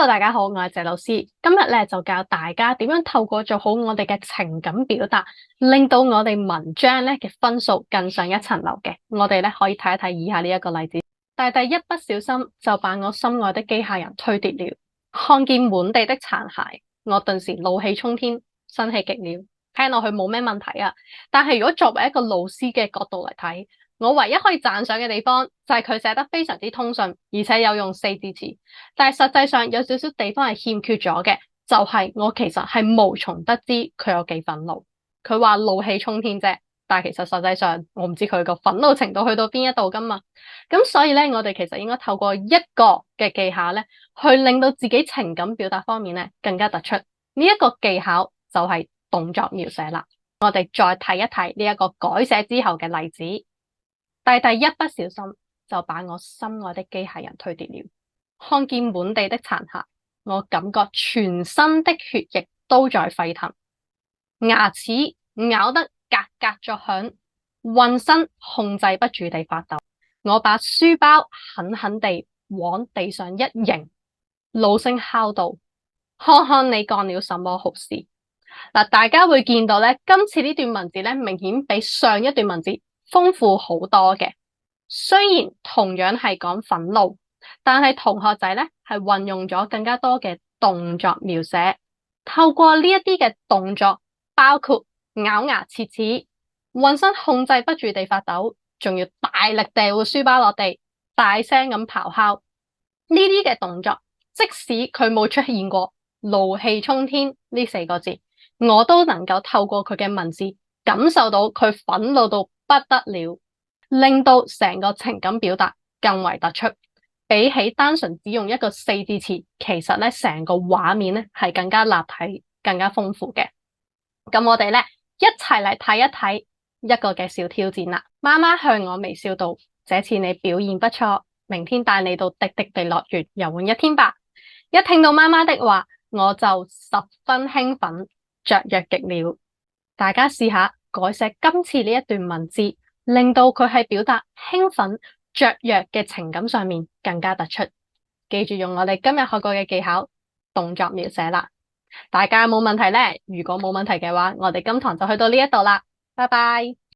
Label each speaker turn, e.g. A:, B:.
A: Hello，大家好，我係謝老師。今日咧就教大家點樣透過做好我哋嘅情感表達，令到我哋文章咧嘅分數更上一層樓嘅。我哋咧可以睇一睇以下呢一個例子。大帝一不小心就把我心愛的機械人推跌了，看見滿地的殘骸，我頓時怒氣沖天，生氣極了。聽落去冇咩問題啊，但係如果作為一個老師嘅角度嚟睇，我唯一可以讚賞嘅地方就係佢寫得非常之通順，而且有用四字詞。但係實際上有少少地方係欠缺咗嘅，就係我其實係無從得知佢有幾憤怒。佢話怒氣沖天啫，但係其實實際上我唔知佢個憤怒程度去到邊一度噶嘛。咁所以咧，我哋其實應該透過一個嘅技巧咧，去令到自己情感表達方面咧更加突出。呢一個技巧就係動作描寫啦。我哋再睇一睇呢一個改寫之後嘅例子。弟弟一不小心就把我心愛的機械人推跌了，看見滿地的殘骸，我感覺全身的血液都在沸騰，牙齒咬得嘎嘎作響，渾身控制不住地發抖。我把書包狠狠地往地上一扔，怒聲敲道：看看你幹了什麼好事。嗱，大家會見到咧，今次呢段文字咧，明顯比上一段文字豐富好多嘅。雖然同樣係講憤怒，但係同學仔咧係運用咗更加多嘅動作描寫。透過呢一啲嘅動作，包括咬牙切齒、渾身控制不住地發抖，仲要大力掉個書包落地，大聲咁咆哮。呢啲嘅動作，即使佢冇出現過怒氣沖天呢四個字，我都能夠透過佢嘅文字感受到佢憤怒到不得了，令到成個情感表達更為突出。比起單純只用一個四字詞，其實咧成個畫面咧係更加立體、更加豐富嘅。咁我哋咧一齊嚟睇一睇一個嘅小挑戰啦。媽媽向我微笑道：這次你表現不錯，明天帶你到迪迪地樂園遊玩一天吧。一聽到媽媽的話，我就十分興奮，雀躍極了。大家試下改寫今次呢一段文字，令到佢係表達興奮、雀躍嘅情感上面更加突出。記住用我哋今日學過嘅技巧，動作描寫啦。大家有冇問題呢？如果冇問題嘅話，我哋今堂就去到呢一度啦。拜拜。